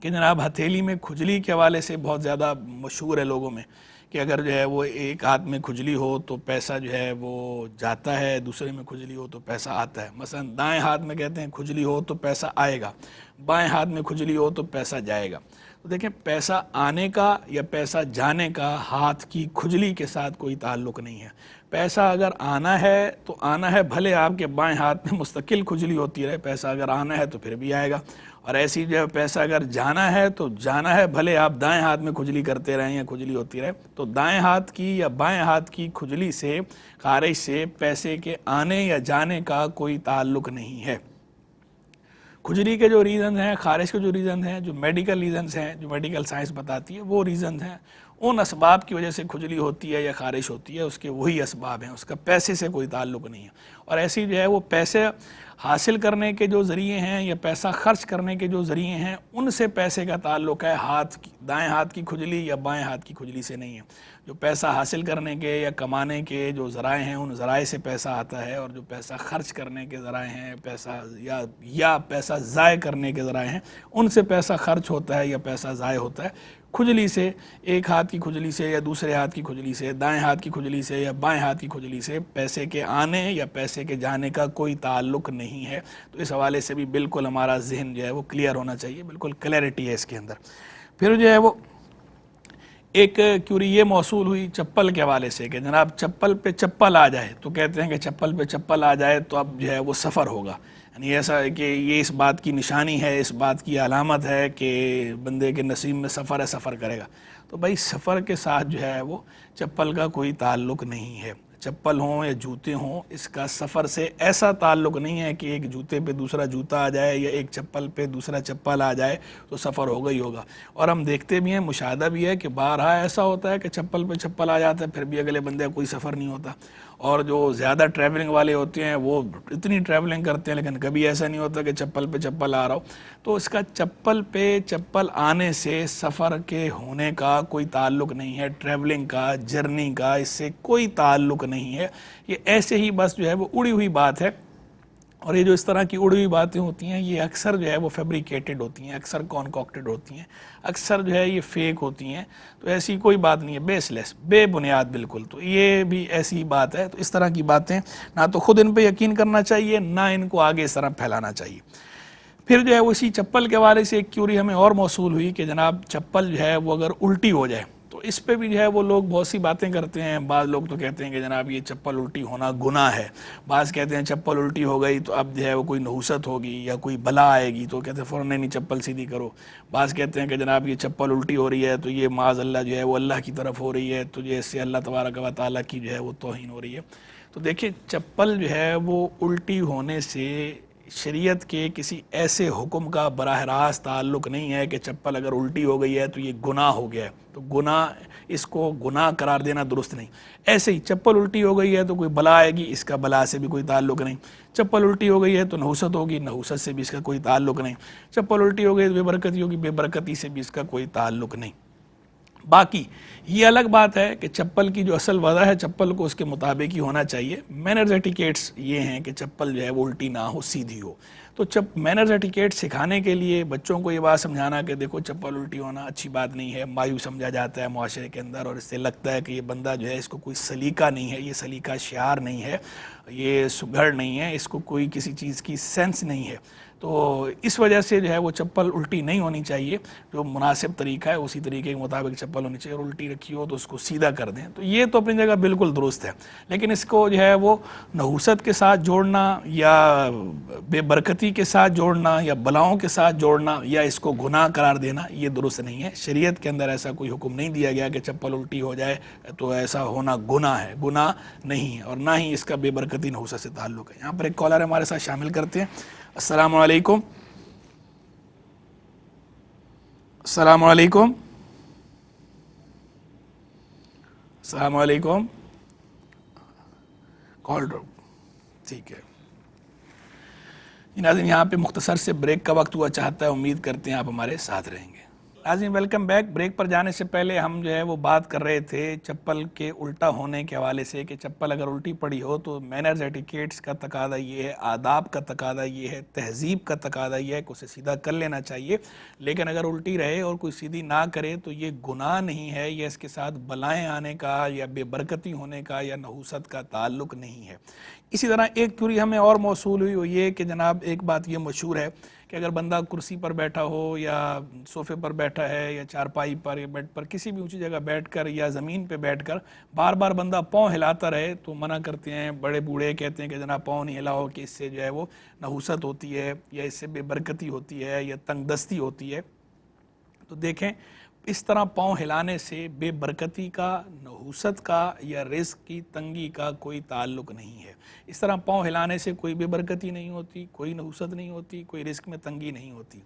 کہ جناب ہتھیلی میں کھجلی کے حوالے سے بہت زیادہ مشہور ہے لوگوں میں کہ اگر جو ہے وہ ایک ہاتھ میں کھجلی ہو تو پیسہ جو ہے وہ جاتا ہے، دوسرے میں کھجلی ہو تو پیسہ آتا ہے. مثلا دائیں ہاتھ میں کہتے ہیں کھجلی ہو تو پیسہ آئے گا، بائیں ہاتھ میں کھجلی ہو تو پیسہ جائے گا. تو دیکھیں پیسہ آنے کا یا پیسہ جانے کا ہاتھ کی کھجلی کے ساتھ کوئی تعلق نہیں ہے. پیسہ اگر آنا ہے تو آنا ہے، بھلے آپ کے بائیں ہاتھ میں مستقل کھجلی ہوتی رہے، پیسہ اگر آنا ہے تو پھر بھی آئے گا. اور ایسی جو ہے پیسہ اگر جانا ہے تو جانا ہے، بھلے آپ دائیں ہاتھ میں کھجلی کرتے رہیں یا کھجلی ہوتی رہے. تو دائیں ہاتھ کی یا بائیں ہاتھ کی کھجلی سے، خارش سے پیسے کے آنے یا جانے کا کوئی تعلق نہیں ہے. کھجلی کے جو ریزنز ہیں، خارش کے جو ریزنز ہیں، جو میڈیکل ریزنز ہیں، جو میڈیکل سائنس بتاتی ہے وہ ریزنز ہیں. ان اسباب کی وجہ سے کھجلی ہوتی ہے یا خارش ہوتی ہے، اس کے وہی اسباب ہیں، اس کا پیسے سے کوئی تعلق نہیں ہے. اور ایسی جو ہے وہ پیسے حاصل کرنے کے جو ذریعے ہیں یا پیسہ خرچ کرنے کے جو ذریعے ہیں ان سے پیسے کا تعلق ہے. دائیں ہاتھ کی کھجلی یا بائیں ہاتھ کی کھجلی سے نہیں ہے. جو پیسہ حاصل کرنے کے یا کمانے کے جو ذرائع ہیں ان ذرائع سے پیسہ آتا ہے، اور جو پیسہ خرچ کرنے کے ذرائع ہیں، پیسہ یا پیسہ ضائع کرنے کے ذرائع ہیں، ان سے پیسہ خرچ ہوتا ہے یا پیسہ ضائع ہوتا ہے. کھجلی سے، ایک ہاتھ کی کھجلی سے یا دوسرے ہاتھ کی کھجلی سے، دائیں ہاتھ کی کھجلی سے یا بائیں ہاتھ کی کھجلی سے پیسے کے آنے یا پیسے کے جانے کا کوئی تعلق نہیں ہے. تو اس حوالے سے بھی بالکل ہمارا ذہن جو ہے وہ کلیئر ہونا چاہیے، بالکل کلیئرٹی ہے اس کے اندر. پھر جو ہے وہ ایک کیوری یہ موصول ہوئی چپل کے حوالے سے کہ جناب چپل پہ چپل آ جائے تو کہتے ہیں کہ چپل پہ چپل آ جائے تو اب جو ہے وہ سفر ہوگا. یعنی ایسا ہے کہ یہ اس بات کی نشانی ہے، اس بات کی علامت ہے کہ بندے کے نصیب میں سفر ہے، سفر کرے گا. تو بھائی سفر کے ساتھ جو ہے وہ چپل کا کوئی تعلق نہیں ہے. چپل ہوں یا جوتے ہوں، اس کا سفر سے ایسا تعلق نہیں ہے کہ ایک جوتے پہ دوسرا جوتا آ جائے یا ایک چپل پہ دوسرا چپل آ جائے تو سفر ہوگا ہی ہوگا. اور ہم دیکھتے بھی ہیں، مشاہدہ بھی ہے کہ بارہا ایسا ہوتا ہے کہ چپل پہ چپل آ جاتا ہے پھر بھی اگلے بندے کا کوئی سفر نہیں ہوتا. اور جو زیادہ ٹریولنگ والے ہوتے ہیں وہ اتنی ٹریولنگ کرتے ہیں لیکن کبھی ایسا نہیں ہوتا کہ چپل پہ چپل آ رہا ہو. تو اس کا چپل پہ چپل آنے سے سفر کے ہونے کا کوئی تعلق نہیں ہے، ٹریولنگ کا، جرنی کا اس سے کوئی تعلق نہیں ہے. یہ ایسے ہی بس جو ہے وہ اڑی ہوئی بات ہے. اور یہ جو اس طرح کی اڑی ہوئی باتیں ہوتی ہیں یہ اکثر جو ہے وہ فیبریکیٹڈ ہوتی ہیں، اکثر کانکاکٹڈ ہوتی ہیں، اکثر جو ہے یہ فیک ہوتی ہیں. تو ایسی کوئی بات نہیں ہے، بیس لیس، بے بنیاد بالکل. تو یہ بھی ایسی بات ہے. تو اس طرح کی باتیں نہ تو خود ان پہ یقین کرنا چاہیے، نہ ان کو آگے اس طرح پھیلانا چاہیے. پھر جو ہے اسی چپل کے حوالے سے ایک کیوری ہمیں اور موصول ہوئی کہ جناب چپل جو ہے وہ اگر الٹی ہو جائے تو تو اس پہ بھی جو ہے وہ لوگ بہت سی باتیں کرتے ہیں. بعض لوگ تو کہتے ہیں کہ جناب یہ چپل الٹی ہونا گناہ ہے. بعض کہتے ہیں چپل الٹی ہو گئی تو اب جو ہے وہ کوئی نحوست ہوگی یا کوئی بلا آئے گی تو کہتے ہیں فوراً نہیں چپل سیدھی کرو. بعض کہتے ہیں کہ جناب یہ چپل الٹی ہو رہی ہے تو یہ معاذ اللہ جو ہے وہ اللہ کی طرف ہو رہی ہے, تو یہ اس سے اللہ تبارک و تعالیٰ کی جو ہے وہ توہین ہو رہی ہے. تو دیکھیں چپل جو ہے وہ الٹی ہونے سے شریعت کے کسی ایسے حکم کا براہ راست تعلق نہیں ہے کہ چپل اگر الٹی ہو گئی ہے تو یہ گناہ ہو گیا ہے, تو گناہ, اس کو گناہ قرار دینا درست نہیں. ایسے ہی چپل الٹی ہو گئی ہے تو کوئی بلا آئے گی, اس کا بلا سے بھی کوئی تعلق نہیں. چپل الٹی ہو گئی ہے تو نحوست ہوگی, نحوست سے بھی اس کا کوئی تعلق نہیں. چپل الٹی ہو گئی تو بے برکتی ہوگی, بے برکتی سے بھی اس کا کوئی تعلق نہیں. باقی یہ الگ بات ہے کہ چپل کی جو اصل وضع ہے چپل کو اس کے مطابق ہی ہونا چاہیے. مینرز ایٹیکیٹس یہ ہیں کہ چپل جو ہے وہ الٹی نہ ہو, سیدھی ہو. تو مینرز ایٹیکیٹ سکھانے کے لیے بچوں کو یہ بات سمجھانا کہ دیکھو چپل الٹی ہونا اچھی بات نہیں ہے, مایوس سمجھا جاتا ہے معاشرے کے اندر, اور اس سے لگتا ہے کہ یہ بندہ جو ہے اس کو کوئی سلیقہ نہیں ہے, یہ سلیقہ شعار نہیں ہے, یہ سگڑ نہیں ہے, اس کو کوئی کسی چیز کی سینس نہیں ہے. تو اس وجہ سے جو ہے وہ چپل الٹی نہیں ہونی چاہیے. جو مناسب طریقہ ہے اسی طریقے کے مطابق چپل ہونی چاہیے, اور الٹی رکھی ہو تو اس کو سیدھا کر دیں. تو یہ تو اپنی جگہ بالکل درست ہے, لیکن اس کو جو ہے وہ نحوست کے ساتھ جوڑنا یا بے برکتی کے ساتھ جوڑنا یا بلاؤں کے ساتھ جوڑنا یا اس کو گناہ قرار دینا یہ درست نہیں ہے. شریعت کے اندر ایسا کوئی حکم نہیں دیا گیا کہ چپل الٹی ہو جائے تو ایسا ہونا گناہ ہے, گناہ نہیں ہے, اور نہ ہی اس کا بے برکتی نحوست سے تعلق ہے. یہاں پر ایک کالر ہمارے ساتھ شامل کرتے ہیں. السلام علیکم. السلام علیکم. السلام علیکم. کال ڈراپ. ٹھیک ہے ناظرین, یہاں پہ مختصر سے بریک کا وقت ہوا چاہتا ہے, امید کرتے ہیں آپ ہمارے ساتھ رہیں گے. ناظرین ویلکم بیک. بریک پر جانے سے پہلے ہم جو ہے وہ بات کر رہے تھے چپل کے الٹا ہونے کے حوالے سے کہ چپل اگر الٹی پڑی ہو تو مینرز ایٹیکیٹس کا تقاضا یہ ہے, آداب کا تقاضا یہ ہے, تہذیب کا تقاضا یہ ہے کہ اسے سیدھا کر لینا چاہیے. لیکن اگر الٹی رہے اور کوئی سیدھی نہ کرے تو یہ گناہ نہیں ہے, یہ اس کے ساتھ بلائیں آنے کا یا بے برکتی ہونے کا یا نحوست کا تعلق نہیں ہے. اسی طرح ایک کیوری ہمیں اور موصول ہوئی, وہ یہ کہ جناب ایک بات یہ مشہور ہے کہ اگر بندہ کرسی پر بیٹھا ہو یا صوفے پر بیٹھا ہے یا چارپائی پر یا بیڈ پر کسی بھی اونچی جگہ بیٹھ کر یا زمین پہ بیٹھ کر بار بار بندہ پاؤں ہلاتا رہے تو منع کرتے ہیں. بڑے بوڑھے کہتے ہیں کہ جناب پاؤں نہیں ہلاؤ, کہ اس سے جو ہے وہ نحوست ہوتی ہے یا اس سے بے برکتی ہوتی ہے یا تنگ دستی ہوتی ہے. تو دیکھیں اس طرح پاؤں ہلانے سے بے برکتی کا, نحوست کا یا رزق کی تنگی کا کوئی تعلق نہیں ہے. اس طرح پاؤں ہلانے سے کوئی بے برکتی نہیں ہوتی, کوئی نحوست نہیں ہوتی, کوئی رزق میں تنگی نہیں ہوتی.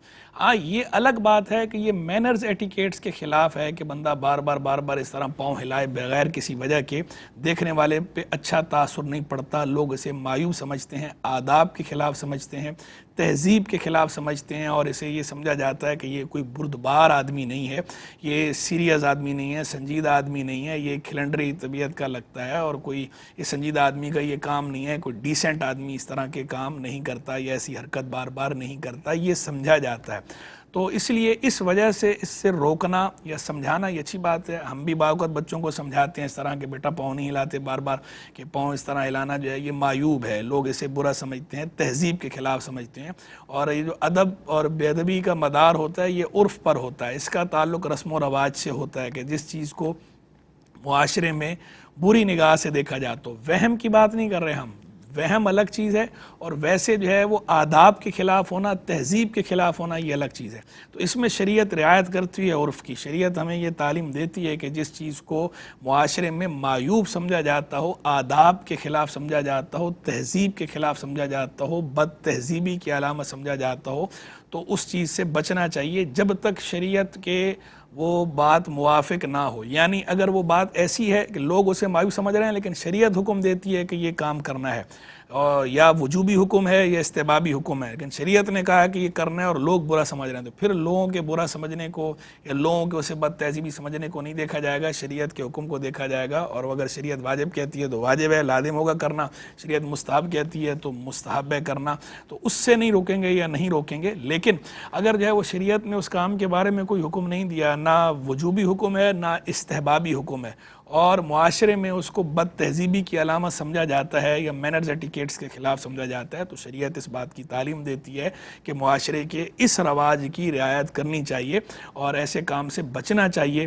یہ الگ بات ہے کہ یہ مینرز ایٹیکیٹس کے خلاف ہے کہ بندہ بار بار اس طرح پاؤں ہلائے بغیر کسی وجہ کے. دیکھنے والے پہ اچھا تاثر نہیں پڑتا, لوگ اسے مایوب سمجھتے ہیں, آداب کے خلاف سمجھتے ہیں, تہذیب کے خلاف سمجھتے ہیں, اور اسے یہ سمجھا جاتا ہے کہ یہ کوئی بردبار آدمی نہیں ہے, یہ سیریس آدمی نہیں ہے, سنجیدہ آدمی نہیں ہے, یہ کھلنڈری طبیعت کا لگتا ہے, اور کوئی یہ سنجیدہ آدمی کا یہ کام نہیں ہے, کوئی ڈیسنٹ آدمی اس طرح کے کام نہیں کرتا یا ایسی حرکت بار بار نہیں کرتا, یہ سمجھا جاتا ہے. تو اس لیے اس وجہ سے اس سے روکنا یا سمجھانا یہ اچھی بات ہے. ہم بھی بعض اوقات بچوں کو سمجھاتے ہیں اس طرح کہ بیٹا پاؤں نہیں ہلاتے بار بار, کہ پاؤں اس طرح ہلانا جو ہے یہ معیوب ہے, لوگ اسے برا سمجھتے ہیں, تہذیب کے خلاف سمجھتے ہیں. اور یہ جو ادب اور بے ادبی کا مدار ہوتا ہے یہ عرف پر ہوتا ہے, اس کا تعلق رسم و رواج سے ہوتا ہے کہ جس چیز کو معاشرے میں بری نگاہ سے دیکھا جاتا. تو وہم کی بات نہیں کر رہے ہم, وہم الگ چیز ہے, اور ویسے جو ہے وہ آداب کے خلاف ہونا, تہذیب کے خلاف ہونا یہ الگ چیز ہے. تو اس میں شریعت رعایت کرتی ہے عرف کی. شریعت ہمیں یہ تعلیم دیتی ہے کہ جس چیز کو معاشرے میں معیوب سمجھا جاتا ہو, آداب کے خلاف سمجھا جاتا ہو, تہذیب کے خلاف سمجھا جاتا ہو, بد تہذیبی کی علامت سمجھا جاتا ہو, تو اس چیز سے بچنا چاہیے جب تک شریعت کے وہ بات موافق نہ ہو. یعنی اگر وہ بات ایسی ہے کہ لوگ اسے معیوب سمجھ رہے ہیں لیکن شریعت حکم دیتی ہے کہ یہ کام کرنا ہے, یا وجوبی حکم ہے یا استحبابی حکم ہے, لیکن شریعت نے کہا کہ یہ کرنا ہے اور لوگ برا سمجھ رہے ہیں, تو پھر لوگوں کے برا سمجھنے کو یا لوگوں کے اسے بد تہذیبی سمجھنے کو نہیں دیکھا جائے گا, شریعت کے حکم کو دیکھا جائے گا. اور اگر شریعت واجب کہتی ہے تو واجب ہے, لازم ہوگا کرنا. شریعت مستحب کہتی ہے تو مستحب ہے کرنا, تو اس سے نہیں روکیں گے یا نہیں روکیں گے. لیکن اگر جو ہے وہ شریعت نے اس کام کے بارے میں کوئی حکم نہیں دیا, نہ وجوبی حکم ہے نہ استحبابی حکم ہے, اور معاشرے میں اس کو بد تہذیبی کی علامت سمجھا جاتا ہے یا مینرز ایٹیکیٹس کے خلاف سمجھا جاتا ہے, تو شریعت اس بات کی تعلیم دیتی ہے کہ معاشرے کے اس رواج کی رعایت کرنی چاہیے اور ایسے کام سے بچنا چاہیے.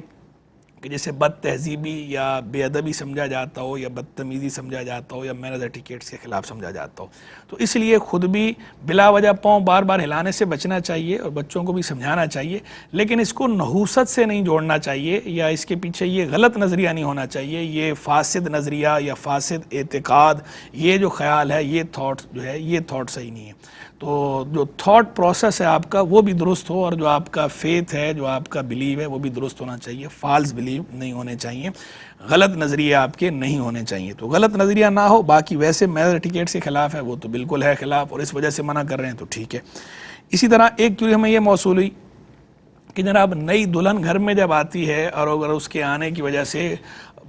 کہ جسے بد تہذیبی یا بے ادبی سمجھا جاتا ہو یا بدتمیزی سمجھا جاتا ہو یا مینرز ایٹیکیٹس کے خلاف سمجھا جاتا ہو. تو اس لیے خود بھی بلا وجہ پاؤں بار بار ہلانے سے بچنا چاہیے اور بچوں کو بھی سمجھانا چاہیے، لیکن اس کو نحوست سے نہیں جوڑنا چاہیے یا اس کے پیچھے یہ غلط نظریہ نہیں ہونا چاہیے، یہ فاسد نظریہ یا فاسد اعتقاد، یہ جو خیال ہے، یہ تھاٹ جو ہے، یہ تھاٹ صحیح نہیں ہے. تو جو تھاٹ پروسیس ہے آپ کا وہ بھی درست ہو، اور جو آپ کا فیتھ ہے، جو آپ کا بلیو ہے، وہ بھی درست ہونا چاہیے. فالس بلیو نہیں ہونے چاہیے، غلط نظریے آپ کے نہیں ہونے چاہیے. تو غلط نظریہ نہ ہو، باقی ویسے میرر ٹکٹ کے خلاف ہے وہ تو بالکل ہے خلاف، اور اس وجہ سے منع کر رہے ہیں تو ٹھیک ہے. اسی طرح ایک چیز ہمیں یہ موصول ہوئی کہ جناب نئی دلہن گھر میں جب آتی ہے اور اگر اس کے آنے کی وجہ سے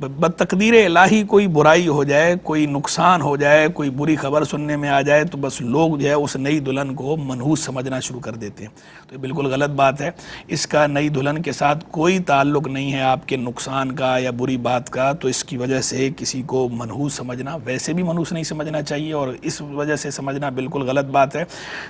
بتقدیر الہی کوئی برائی ہو جائے، کوئی نقصان ہو جائے، کوئی بری خبر سننے میں آ جائے، تو بس لوگ جو ہے اس نئی دلہن کو منحوس سمجھنا شروع کر دیتے ہیں. تو یہ بالکل غلط بات ہے. اس کا نئی دلہن کے ساتھ کوئی تعلق نہیں ہے آپ کے نقصان کا یا بری بات کا. تو اس کی وجہ سے کسی کو منحوس سمجھنا، ویسے بھی منحوس نہیں سمجھنا چاہیے، اور اس وجہ سے سمجھنا بالکل غلط بات ہے.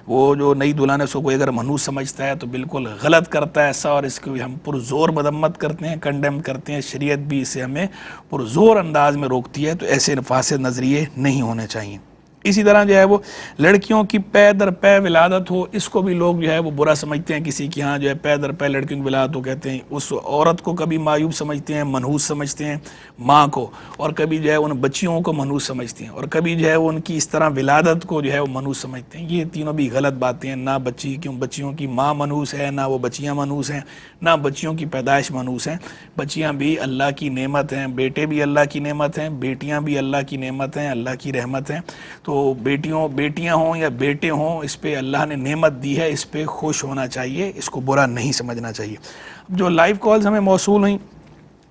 وہ جو نئی دلہن ہے اس کو کوئی اگر منحوس سمجھتا ہے تو بالکل غلط کرتا ہے ایسا، اور اس کو ہم پرزور مذمت کرتے ہیں، کنڈیم کرتے ہیں. شریعت بھی اسے ہمیں پرزور انداز میں روکتی ہے. تو ایسے فاسد نظریے نہیں ہونے چاہیے. اسی طرح جو ہے وہ لڑکیوں کی پے در پے ولادت ہو، اس کو بھی لوگ جو ہے وہ برا سمجھتے ہیں. کسی کے ہاں جو ہے پے در پے لڑکیوں کی ولادت ہو، کہتے ہیں اس عورت کو کبھی معیوب سمجھتے ہیں، منحوس سمجھتے ہیں ماں کو، اور کبھی جو ہے ان بچیوں کو منحوس سمجھتے ہیں، اور کبھی جو ہے وہ ان کی اس طرح ولادت کو جو ہے وہ منحوس سمجھتے ہیں. یہ تینوں بھی غلط باتیں ہیں. نہ بچیوں کی ماں منحوس ہے، نہ وہ بچیاں منحوس ہیں، نہ بچیوں کی پیدائش منحوس ہیں. بچیاں بھی اللہ کی نعمت ہیں، بیٹے بھی اللہ کی نعمت ہیں، بیٹیاں بھی اللہ کی نعمت ہیں، اللہ کی رحمت ہیں. تو بیٹیاں ہوں یا بیٹے ہوں، اس پہ اللہ نے نعمت دی ہے، اس پہ خوش ہونا چاہیے، اس کو برا نہیں سمجھنا چاہیے. جو لائیو کالز ہمیں موصول ہوئیں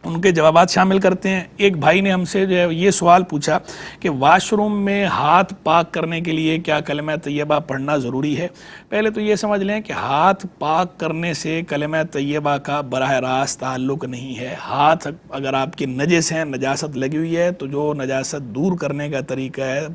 ان کے جوابات شامل کرتے ہیں. ایک بھائی نے ہم سے جو ہے یہ سوال پوچھا کہ واش روم میں ہاتھ پاک کرنے کے لیے کیا کلمہ طیبہ پڑھنا ضروری ہے؟ پہلے تو یہ سمجھ لیں کہ ہاتھ پاک کرنے سے کلمہ طیبہ کا براہ راست تعلق نہیں ہے. ہاتھ اگر آپ کے نجس ہیں، نجاست لگی ہوئی ہے، تو جو نجاست دور کرنے کا طریقہ ہے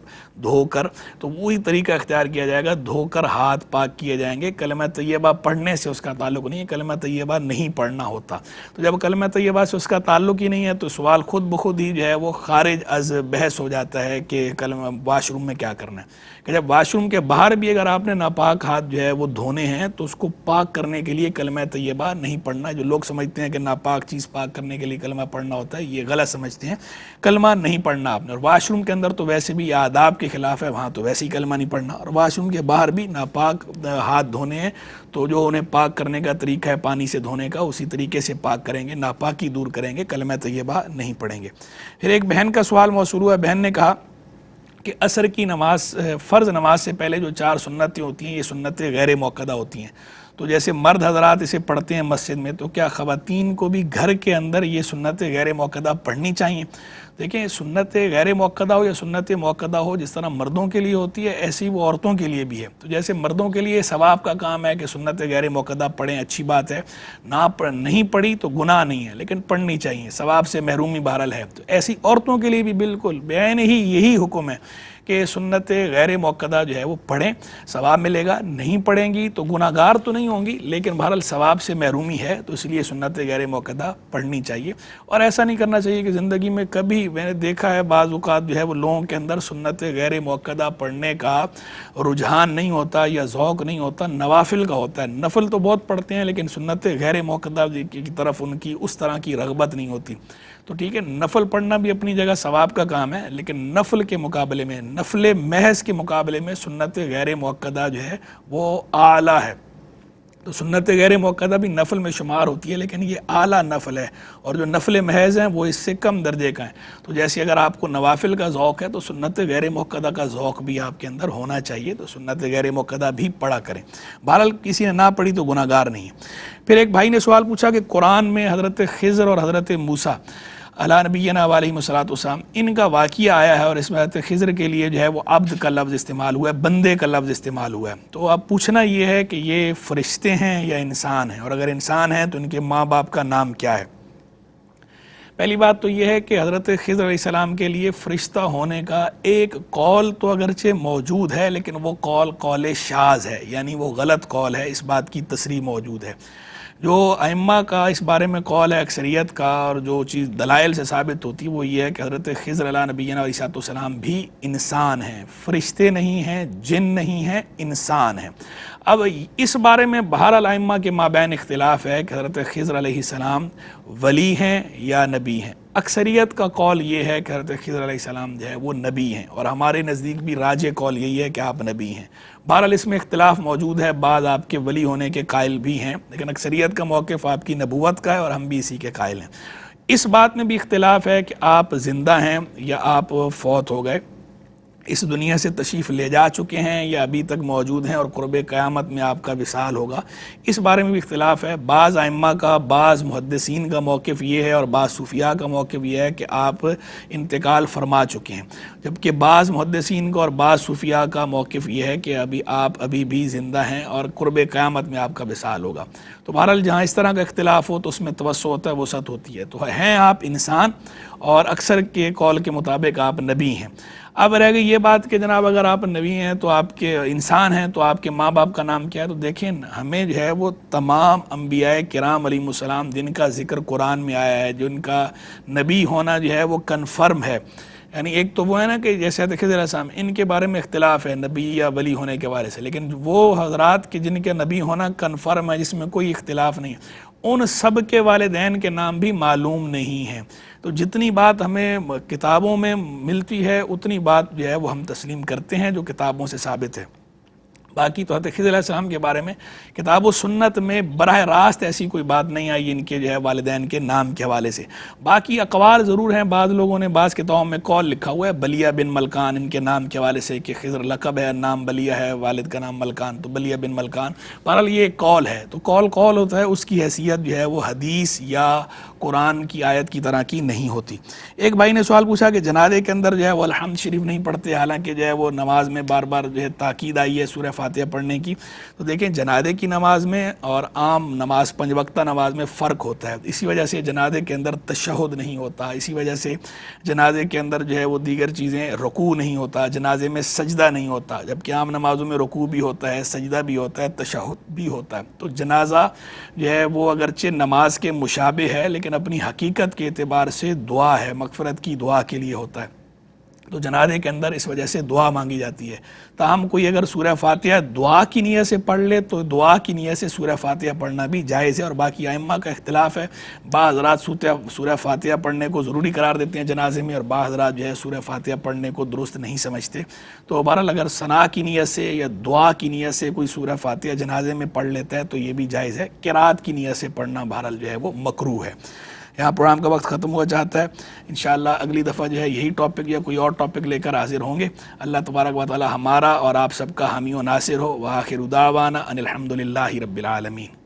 دھو کر، تو وہی طریقہ اختیار کیا جائے گا، دھو کر ہاتھ پاک کیے جائیں گے. کلمہ طیبہ پڑھنے سے اس کا تعلق نہیں ہے، کلمہ طیبہ نہیں پڑھنا ہوتا. تو جب کلمہ طیبہ سے اس کا تعلق ہی نہیں ہے تو سوال خود بخود ہی جو ہے وہ خارج از بحث ہو جاتا ہے کہ کلمہ واش روم میں کیا کرنا ہے. کہ جب واش روم کے باہر بھی اگر آپ نے ناپاک ہاتھ جو ہے وہ دھونے ہیں تو اس کو پاک کرنے کے لیے کلمہ طیبہ نہیں پڑھنا. جو لوگ سمجھتے ہیں کہ ناپاک چیز پاک کرنے کے لیے کلمہ پڑھنا ہوتا ہے، یہ غلط سمجھتے ہیں. کلمہ نہیں پڑھنا آپ نے. اور واش روم کے اندر تو ویسے بھی آداب کے خلاف ہے، وہاں تو ویسے ہی کلمہ نہیں پڑھنا. اور واش روم کے باہر بھی ناپاک ہاتھ دھونے ہیں تو جو انہیں پاک کرنے کا طریقہ ہے پانی سے دھونے کا، اسی طریقے سے پاک کریں گے، ناپاکی دور کریں گے، کلمہ طیبہ نہیں پڑھیں گے. پھر ایک بہن کا سوال موصول ہوا. بہن نے کہا کہ عصر کی نماز، فرض نماز سے پہلے جو 4 سنتیں ہوتی ہیں، یہ سنتیں غیر موقدہ ہوتی ہیں. تو جیسے مرد حضرات اسے پڑھتے ہیں مسجد میں، تو کیا خواتین کو بھی گھر کے اندر یہ سنتیں غیر موقدہ پڑھنی چاہیے؟ دیکھیں، سنت غیر موقدہ ہو یا سنت موقدہ ہو، جس طرح مردوں کے لیے ہوتی ہے ایسی وہ عورتوں کے لیے بھی ہے. تو جیسے مردوں کے لیے ثواب کا کام ہے کہ سنت غیر موقدہ پڑھیں، اچھی بات ہے. نہیں پڑھی تو گناہ نہیں ہے، لیکن پڑھنی چاہیے، ثواب سے محرومی بہرحال ہے. تو ایسی عورتوں کے لیے بھی بالکل بعین ہی یہی حکم ہے کہ سنت غیر موقدہ جو ہے وہ پڑھیں، ثواب ملے گا. نہیں پڑھیں گی تو گناہ گار تو نہیں ہوں گی، لیکن بہرحال ثواب سے محرومی ہے. تو اس لیے سنت غیر موقدہ پڑھنی چاہیے. اور ایسا نہیں کرنا چاہیے کہ زندگی میں کبھی، میں نے دیکھا ہے بعض اوقات جو ہے وہ لوگوں کے اندر سنت غیر موقدہ پڑھنے کا رجحان نہیں ہوتا یا ذوق نہیں ہوتا، نوافل کا ہوتا ہے. نفل تو بہت پڑھتے ہیں لیکن سنت غیر موقدہ کی طرف ان کی اس طرح کی رغبت نہیں ہوتی. تو ٹھیک ہے، نفل پڑھنا بھی اپنی جگہ ثواب کا کام ہے، لیکن نفل کے مقابلے میں، نفل محض کے مقابلے میں سنت غیر موقدہ جو ہے وہ اعلیٰ ہے. تو سنت غیر موقدہ بھی نفل میں شمار ہوتی ہے، لیکن یہ اعلیٰ نفل ہے، اور جو نفل محض ہیں وہ اس سے کم درجے کا ہیں. تو جیسے اگر آپ کو نوافل کا ذوق ہے تو سنت غیر موقدہ کا ذوق بھی آپ کے اندر ہونا چاہیے. تو سنت غیر موقدہ بھی پڑھا کریں. بہرحال کسی نے نہ پڑھی تو گناہ گار نہیں ہے. پھر ایک بھائی نے سوال پوچھا کہ قرآن میں حضرت خضر اور حضرت موسیٰ علیٰ نبینا علیہ السلام ان کا واقعہ آیا ہے، اور اس میں حضرت خضر کے لیے جو ہے وہ عبد کا لفظ استعمال ہوا ہے، بندے کا لفظ استعمال ہوا ہے. تو اب پوچھنا یہ ہے کہ یہ فرشتے ہیں یا انسان ہیں، اور اگر انسان ہیں تو ان کے ماں باپ کا نام کیا ہے؟ پہلی بات تو یہ ہے کہ حضرت خضر علیہ السلام کے لیے فرشتہ ہونے کا ایک قول تو اگرچہ موجود ہے، لیکن وہ قول شاذ ہے، یعنی وہ غلط قول ہے. اس بات کی تصریح موجود ہے جو ائمہ کا اس بارے میں قول ہے اکثریت کا، اور جو چیز دلائل سے ثابت ہوتی ہے وہ یہ ہے کہ حضرت خضر علیہ نبینا علیہ السلام بھی انسان ہیں، فرشتے نہیں ہیں، جن نہیں ہیں، انسان ہیں۔ اب اس بارے میں بہرحال ائمہ کے مابین اختلاف ہے کہ حضرت خضر علیہ السلام ولی ہیں یا نبی ہیں۔ اکثریت کا قول یہ ہے کہ حضرت خضر علیہ السلام جو ہے وہ نبی ہیں، اور ہمارے نزدیک بھی راجح قول یہی ہے کہ آپ نبی ہیں۔ بہرحال اس میں اختلاف موجود ہے، بعض آپ کے ولی ہونے کے قائل بھی ہیں، لیکن اکثریت کا موقف آپ کی نبوت کا ہے اور ہم بھی اسی کے قائل ہیں۔ اس بات میں بھی اختلاف ہے کہ آپ زندہ ہیں یا آپ فوت ہو گئے، اس دنیا سے تشریف لے جا چکے ہیں یا ابھی تک موجود ہیں اور قرب قیامت میں آپ کا وصال ہوگا، اس بارے میں بھی اختلاف ہے۔ بعض ائمہ کا، بعض محدثین کا موقف یہ ہے اور بعض صوفیاء کا موقف یہ ہے کہ آپ انتقال فرما چکے ہیں، جبکہ بعض محدثین کا اور بعض صوفیاء کا موقف یہ ہے کہ آپ ابھی بھی زندہ ہیں اور قرب قیامت میں آپ کا وصال ہوگا۔ تو بہرحال جہاں اس طرح کا اختلاف ہو تو اس میں توسع ہوتا ہے، وسعت ہوتی ہے۔ تو ہیں آپ انسان، اور اکثر کے قول کے مطابق آپ نبی ہیں۔ اب رہ گئی یہ بات کہ جناب اگر آپ نبی ہیں تو آپ کے انسان ہیں تو آپ کے ماں باپ کا نام کیا ہے؟ تو دیکھیں ہمیں جو ہے وہ تمام انبیاء کرام علیہ السلام جن کا ذکر قرآن میں آیا ہے، جن کا نبی ہونا جو ہے وہ کنفرم ہے، یعنی ایک تو وہ ہے نا کہ جیسے خضر علیہ السلام ان کے بارے میں اختلاف ہے نبی یا ولی ہونے کے بارے سے، لیکن وہ حضرات کہ جن کے نبی ہونا کنفرم ہے، جس میں کوئی اختلاف نہیں ہے، ان سب کے والدین کے نام بھی معلوم نہیں ہیں۔ تو جتنی بات ہمیں کتابوں میں ملتی ہے اتنی بات جو ہے وہ ہم تسلیم کرتے ہیں جو کتابوں سے ثابت ہے۔ باقی تو حضرت خضر علیہ السلام کے بارے میں کتاب و سنت میں براہ راست ایسی کوئی بات نہیں آئی ان کے جو ہے والدین کے نام کے حوالے سے۔ باقی اقوال ضرور ہیں، بعض لوگوں نے بعض کتابوں میں قول لکھا ہوا ہے بلیہ بن ملکان ان کے نام کے حوالے سے کہ خضر لقب ہے، نام بلیہ ہے، والد کا نام ملکان، تو بلیہ بن ملکان۔ بہرحال یہ ایک قول ہے، تو قول ہوتا ہے، اس کی حیثیت جو ہے وہ حدیث یا قرآن کی آیت کی طرح کی نہیں ہوتی۔ ایک بھائی نے سوال پوچھا کہ جنازے کے اندر جو ہے وہ الحمد شریف نہیں پڑھتے، حالانکہ جو ہے وہ نماز میں بار بار جو ہے تاکید آئی ہے سورہ فاتحہ پڑھنے کی۔ تو دیکھیں جنازے کی نماز میں اور عام نماز 5 وقتہ نماز میں فرق ہوتا ہے، اسی وجہ سے جنازے کے اندر تشہد نہیں ہوتا، اسی وجہ سے جنازے کے اندر جو ہے وہ دیگر چیزیں رکوع نہیں ہوتا، جنازے میں سجدہ نہیں ہوتا، جبکہ عام نمازوں میں رکوع بھی ہوتا ہے، سجدہ بھی ہوتا ہے، تشہد بھی ہوتا ہے۔ تو جنازہ جو ہے وہ اگرچہ نماز کے مشابہ ہے لیکن اپنی حقیقت کے اعتبار سے دعا ہے، مغفرت کی دعا کے لیے ہوتا ہے۔ تو جنازے کے اندر اس وجہ سے دعا مانگی جاتی ہے۔ تاہم کوئی اگر سورہ فاتحہ دعا کی نیت سے پڑھ لے تو دعا کی نیت سے سورہ فاتحہ پڑھنا بھی جائز ہے، اور باقی ائمہ کا اختلاف ہے، بعض حضرات سورہ فاتحہ پڑھنے کو ضروری قرار دیتے ہیں جنازے میں، اور بعض حضرات جو ہے سورہ فاتحہ پڑھنے کو درست نہیں سمجھتے۔ تو بہرحال اگر ثنا کی نیت سے یا دعا کی نیت سے کوئی سورہ فاتحہ جنازے میں پڑھ لیتا ہے تو یہ بھی جائز ہے، قرات کی نیت سے پڑھنا بہرحال جو ہے وہ مکروہ ہے۔ یہاں پروگرام کا وقت ختم ہوا جاتا ہے، انشاءاللہ اگلی دفعہ جو ہے یہی ٹاپک یا کوئی اور ٹاپک لے کر حاضر ہوں گے۔ اللہ تبارک و تعالی ہمارا اور آپ سب کا حامی و ناصر ہو۔ وآخر دعوانا ان الحمدللہ رب العالمین۔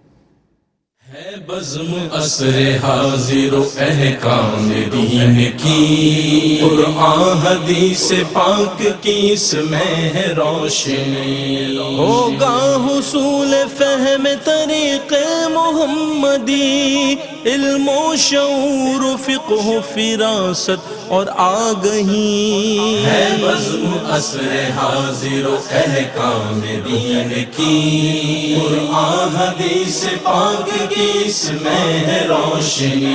ہے بزم عصر حاضر و احکام دین کی، قرآن حدیث پاک کی اس میں ہے روشنی، ہوگا حصول فہم طریق محمدی، علم و شعور و فقہ و فراست اور آگہی، ہے بزم عصر حاضر و احکام دین کی، قرآن حدیث پاک کی اس میں ہے روشنی۔